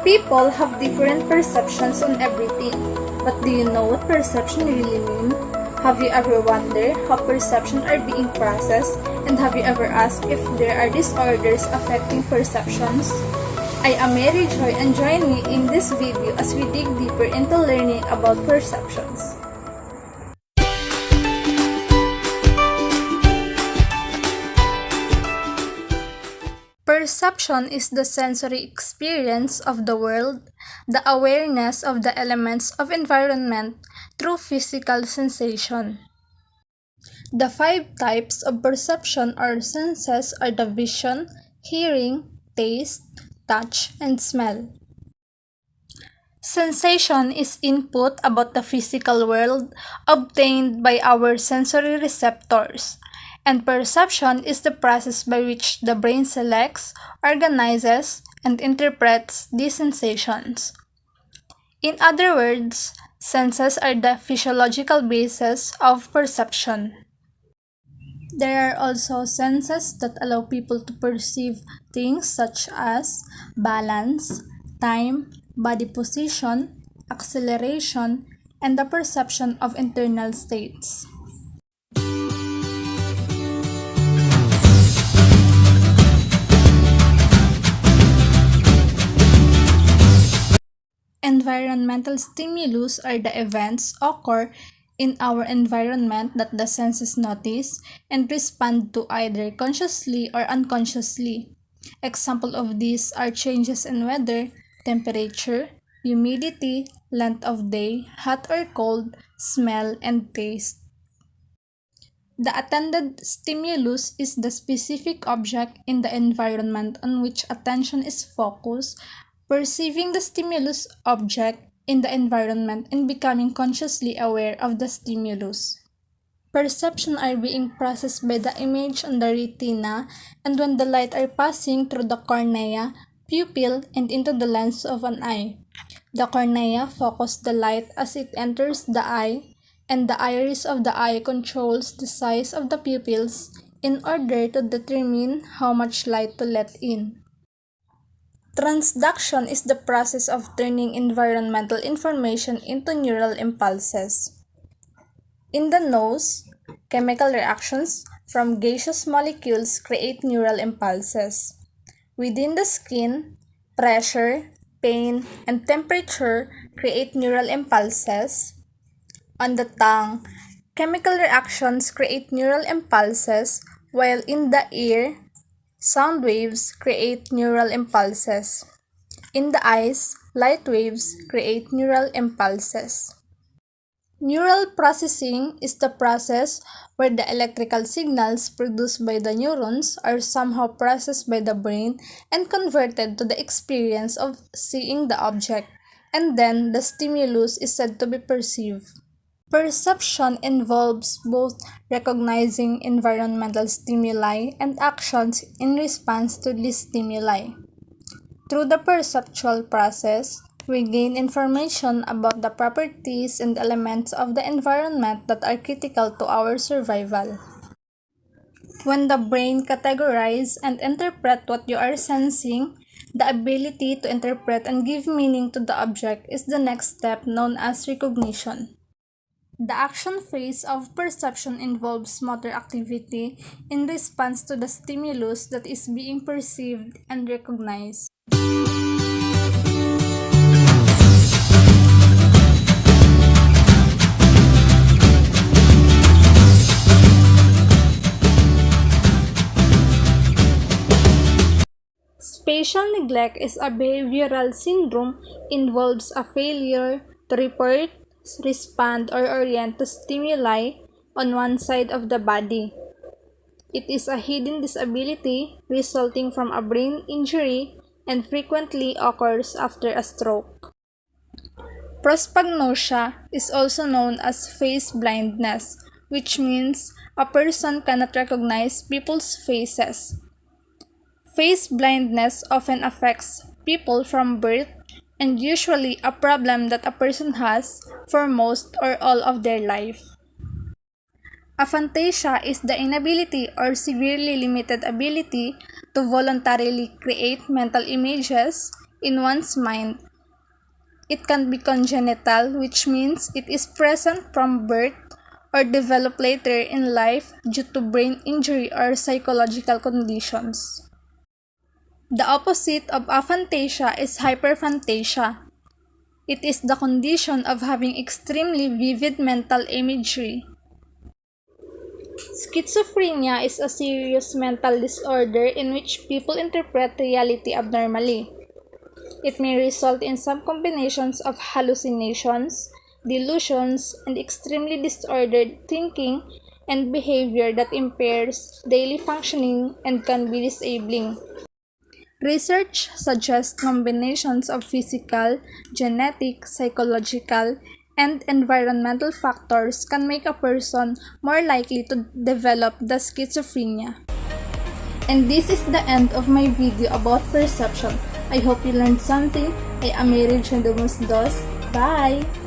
People have different perceptions on everything, but do you know what perception really means? Have you ever wondered how perceptions are being processed, and have you ever asked if there are disorders affecting perceptions? I am Mary Joy, and join me in this video as we dig deeper into learning about perceptions. Perception is the sensory experience of the world, the awareness of the elements of environment through physical sensation. The five types of perception or senses are the vision, hearing, taste, touch, and smell. Sensation is input about the physical world obtained by our sensory receptors, and perception is the process by which the brain selects, organizes, and interprets these sensations. In other words, senses are the physiological basis of perception. There are also senses that allow people to perceive things such as balance, time, body position, acceleration, and the perception of internal states. Environmental stimulus are the events occur in our environment that the senses notice and respond to either consciously or unconsciously. Examples of these are changes in weather, temperature, humidity, length of day, hot or cold, smell, and taste. The attended stimulus is the specific object in the environment on which attention is focused, perceiving the stimulus object in the environment and becoming consciously aware of the stimulus. Perception are being processed by the image on the retina, and when the light are passing through the cornea, pupil, and into the lens of an eye. The cornea focuses the light as it enters the eye, and the iris of the eye controls the size of the pupils in order to determine how much light to let in. Transduction is the process of turning environmental information into neural impulses. In the nose, chemical reactions from gaseous molecules create neural impulses. Within the skin, pressure, pain, and temperature create neural impulses. On the tongue, chemical reactions create neural impulses, while in the ear, sound waves create neural impulses. In the eyes, light waves create neural impulses. Neural processing is the process where the electrical signals produced by the neurons are somehow processed by the brain and converted to the experience of seeing the object, and then the stimulus is said to be perceived. Perception involves both recognizing environmental stimuli and actions in response to these stimuli. Through the perceptual process, we gain information about the properties and elements of the environment that are critical to our survival. When the brain categorizes and interprets what you are sensing, the ability to interpret and give meaning to the object is the next step known as recognition. The action phase of perception involves motor activity in response to the stimulus that is being perceived and recognized. Spatial neglect is a behavioral syndrome involves a failure to report, respond, or orient to stimuli on one side of the body. It is a hidden disability resulting from a brain injury and frequently occurs after a stroke. Prosopagnosia is also known as face blindness, which means a person cannot recognize people's faces. Face blindness often affects people from birth and usually a problem that a person has for most or all of their life. Aphantasia is the inability or severely limited ability to voluntarily create mental images, in one's mind. It can be congenital, which means it is present from birth or develop later in life due to brain injury or psychological conditions. The opposite of aphantasia is hyperphantasia. It is the condition of having extremely vivid mental imagery. Schizophrenia is a serious mental disorder in which people interpret reality abnormally. It may result in some combinations of hallucinations, delusions, and extremely disordered thinking and behavior that impairs daily functioning and can be disabling. Research suggests combinations of physical, genetic, psychological, and environmental factors can make a person more likely to develop the schizophrenia. And this is the end of my video about perception. I hope you learned something. I am Mary Chandumus Dos. Bye!